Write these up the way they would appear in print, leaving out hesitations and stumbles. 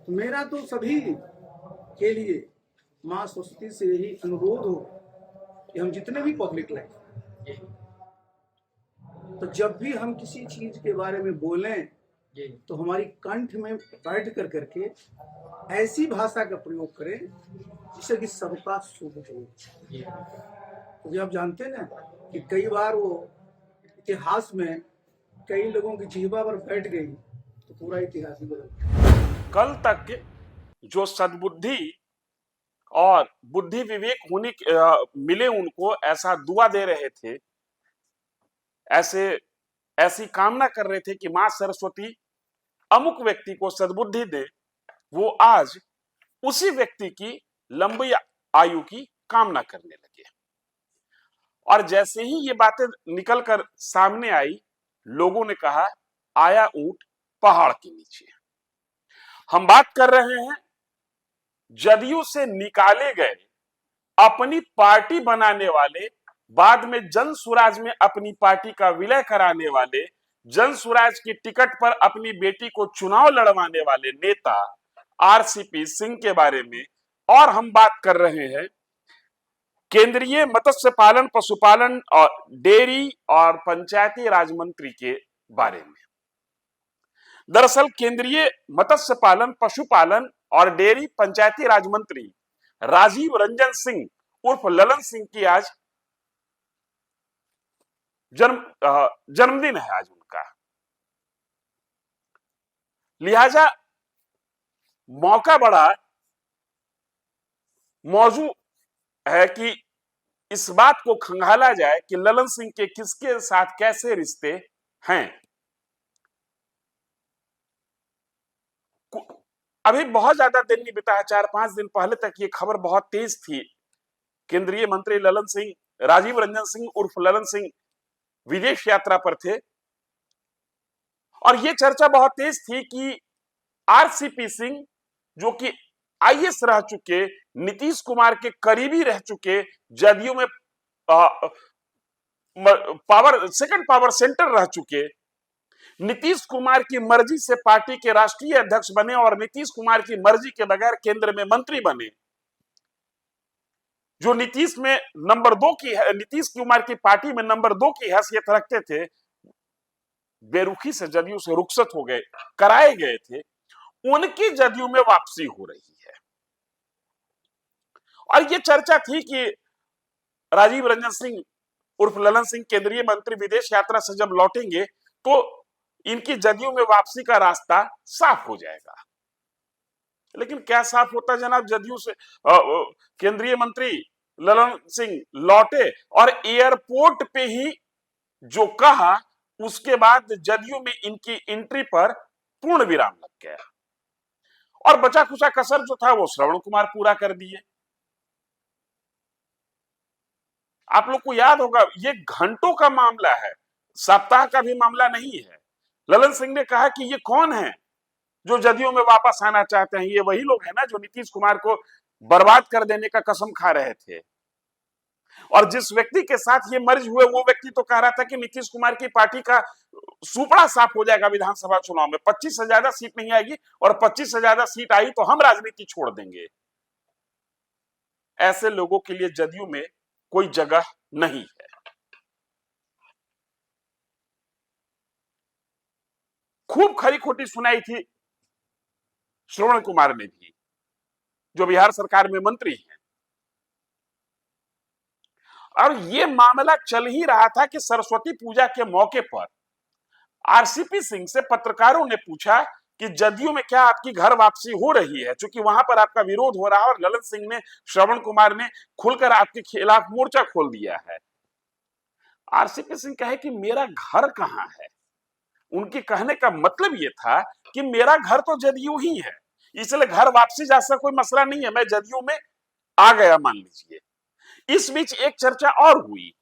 तो मेरा तो सभी के लिए माँ सरस्वती से यही अनुरोध हो कि हम जितने भी पब्लिक लाइफ, तो जब भी हम किसी चीज के बारे में बोलें तो हमारी कंठ में बैठ कर करके ऐसी भाषा का प्रयोग करें जिससे कि सबका शुभ हो। क्योंकि आप जानते ना कि कई बार वो इतिहास में कई लोगों की जीवा पर बैठ गई तो पूरा इतिहास ही बदल गया। कल तक जो सद्बुद्धि और बुद्धि विवेक होने मिले उनको, ऐसा दुआ दे रहे थे, ऐसे ऐसी कामना कर रहे थे कि मां सरस्वती अमुक व्यक्ति को सद्बुद्धि दे, वो आज उसी व्यक्ति की लंबी आयु की कामना करने लगे। और जैसे ही ये बातें निकलकर सामने आई, लोगों ने कहा आया ऊंट पहाड़ के नीचे। हम बात कर रहे हैं जदयू से निकाले गए, अपनी पार्टी बनाने वाले, बाद में जन स्वराज में अपनी पार्टी का विलय कराने वाले, जन स्वराज की टिकट पर अपनी बेटी को चुनाव लड़वाने वाले नेता आरसीपी सिंह के बारे में। और हम बात कर रहे हैं केंद्रीय मत्स्य पालन, पशुपालन और डेयरी और पंचायती राज मंत्री के बारे में। दरअसल केंद्रीय मत्स्य पालन, पशुपालन और डेयरी पंचायती राज मंत्री राजीव रंजन सिंह उर्फ ललन सिंह की आज जन्मदिन है आज उनका। लिहाजा मौका बड़ा मौजू है कि इस बात को खंगाला जाए कि ललन सिंह के किसके साथ कैसे रिश्ते हैं। अभी बहुत ज्यादा दिन नहीं बिता है, 4-5 दिन पहले तक ये खबर बहुत तेज थी। केंद्रीय मंत्री ललन सिंह, राजीव रंजन सिंह उर्फ ललन सिंह विदेश यात्रा पर थे और यह चर्चा बहुत तेज थी कि आरसीपी सिंह, जो कि आईएएस रह चुके, नीतीश कुमार के करीबी रह चुके, जदयू में सेकंड पावर सेंटर रह चुके, नीतीश कुमार की मर्जी से पार्टी के राष्ट्रीय अध्यक्ष बने और नीतीश कुमार की मर्जी के बगैर केंद्र में मंत्री बने, जो नीतीश कुमार की पार्टी में नंबर 2 की हैसियत रखते थे, बेरुखी से जदयू से रुखसत हो गए, कराए गए थे, उनकी जदयू में वापसी हो रही है। और यह चर्चा थी कि राजीव रंजन सिंह उर्फ ललन सिंह केंद्रीय मंत्री विदेश यात्रा से जब लौटेंगे तो इनकी जदयू में वापसी का रास्ता साफ हो जाएगा। लेकिन क्या साफ होता जनाब? जदयू से केंद्रीय मंत्री ललन सिंह लौटे और एयरपोर्ट पे ही जो कहा, उसके बाद जदयू में इनकी एंट्री पर पूर्ण विराम लग गया और बचा खुचा कसर जो था वो श्रवण कुमार पूरा कर दिए। आप लोग को याद होगा, ये घंटों का मामला है, सप्ताह का भी मामला नहीं है। ललन सिंह ने कहा कि ये कौन है जो जदयू में वापस आना चाहते हैं? ये वही लोग हैं ना जो नीतीश कुमार को बर्बाद कर देने का कसम खा रहे थे। और जिस व्यक्ति के साथ ये मर्ज हुए, वो व्यक्ति तो कह रहा था कि नीतीश कुमार की पार्टी का सुपड़ा साफ हो जाएगा विधानसभा चुनाव में, 25 से ज्यादा सीट नहीं आएगी और 25 से ज्यादा सीट आई तो हम राजनीति छोड़ देंगे। ऐसे लोगों के लिए जदयू में कोई जगह नहीं है। खूब खरी खोटी सुनाई थी श्रवण कुमार ने भी, जो बिहार सरकार में मंत्री हैं। और यह मामला चल ही रहा था कि सरस्वती पूजा के मौके पर आरसीपी सिंह से पत्रकारों ने पूछा कि जदयू में क्या आपकी घर वापसी हो रही है, क्योंकि वहां पर आपका विरोध हो रहा है और ललन सिंह ने, श्रवण कुमार ने खुलकर आपके खिलाफ मोर्चा खोल दिया है। आरसीपी सिंह कहे कि मेरा घर कहां है। उनके कहने का मतलब यह था कि मेरा घर तो जदयू ही है, इसलिए घर वापसी जैसा कोई मसला नहीं है, मैं जदयू में आ गया मान लीजिए। इस बीच एक चर्चा और हुई,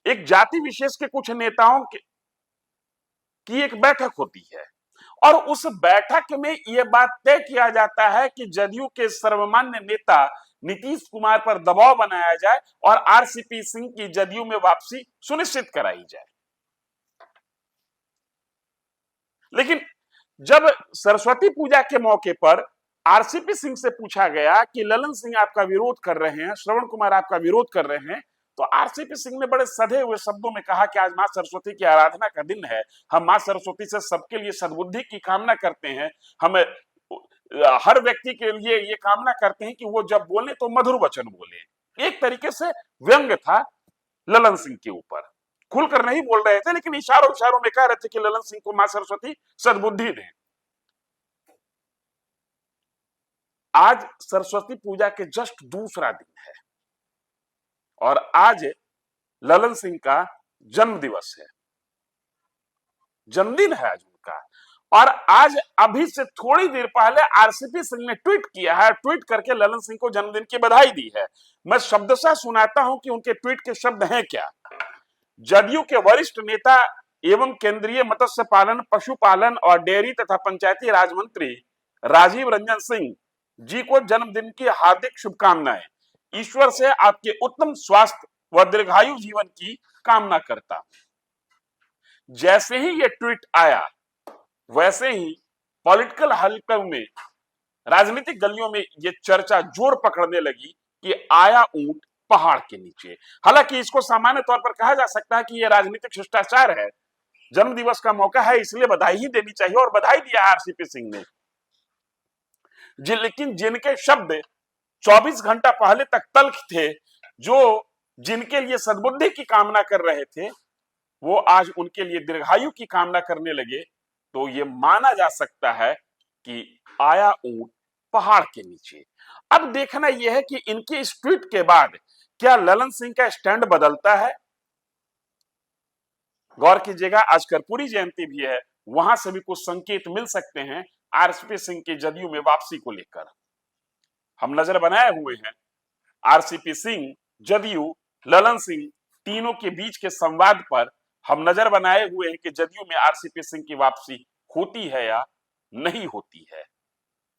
एक जाति विशेष के कुछ नेताओं की एक बैठक होती है और उस बैठक में यह बात तय किया जाता है कि जदयू के सर्वमान्य नेता नीतीश कुमार पर दबाव बनाया जाए और आरसीपी सिंह की जदयू में वापसी सुनिश्चित कराई जाए। लेकिन जब सरस्वती पूजा के मौके पर आरसीपी सिंह से पूछा गया कि ललन सिंह आपका विरोध कर रहे हैं, श्रवण कुमार आपका विरोध कर रहे हैं, तो आरसीपी सिंह ने बड़े सधे हुए शब्दों में कहा कि आज मां सरस्वती की आराधना का दिन है, हम मां सरस्वती से सबके लिए सद्बुद्धि की कामना करते हैं, हम हर व्यक्ति के लिए ये कामना करते हैं कि वो जब बोले तो मधुर वचन बोले। एक तरीके से व्यंग्य था ललन सिंह के ऊपर, खुलकर नहीं बोल रहे थे लेकिन इशारों इशारों में कह रहे थे कि ललन सिंह को मां सरस्वती सद्बुद्धि दें। आज सरस्वती पूजा के जस्ट दूसरा दिन है और आज ललन सिंह का जन्म दिवस है, जन्मदिन है आज उनका। और आज अभी से थोड़ी देर पहले आरसीपी सिंह ने ट्वीट किया है, ट्वीट करके ललन सिंह को जन्मदिन की बधाई दी है। मैं शब्दशः सुनाता हूं कि उनके ट्वीट के शब्द हैं क्या। जदयू के वरिष्ठ नेता एवं केंद्रीय मत्स्य पालन, पशुपालन और डेयरी तथा पंचायती राज मंत्री राजीव रंजन सिंह जी को जन्मदिन की हार्दिक शुभकामनाएं। ईश्वर से आपके उत्तम स्वास्थ्य व दीर्घायु जीवन की कामना करता हूं। जैसे ही ये ट्वीट आया वैसे ही पॉलिटिकल हलकों में, राजनीतिक गलियों में ये चर्चा जोर पकड़ने लगी कि आया ऊंट पहाड़ के नीचे। हालांकि इसको सामान्य तौर पर कहा जा सकता है कि यह राजनीतिक शिष्टाचार है, जन्म दिवस का मौका है इसलिए बधाई ही देनी चाहिए और बधाई दिया आरसीपी सिंह ने। लेकिन जिनके शब्द 24 घंटा पहले तक तल्ख थे, जो जिनके लिए सद्बुद्धि की कामना कर रहे थे, वो आज उनके लिए दीर्घायु की कामना करने लगे, तो ये माना जा सकता है कि आया ऊंट पहाड़ के नीचे। अब देखना यह है कि इनके इस ट्वीट के बाद क्या ललन सिंह का स्टैंड बदलता है। गौर कीजिएगा आज कर्पूरी जयंती भी है, वहां से भी कुछ संकेत मिल सकते हैं आरसीपी सिंह के जदयू में वापसी को लेकर। हम नजर बनाए हुए हैं आरसीपी सिंह, जदयू, ललन सिंह तीनों के बीच के संवाद पर हम नजर बनाए हुए हैं कि जदयू में आरसीपी सिंह की वापसी होती है या नहीं होती है।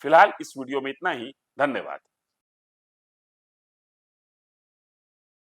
फिलहाल इस वीडियो में इतना ही। धन्यवाद।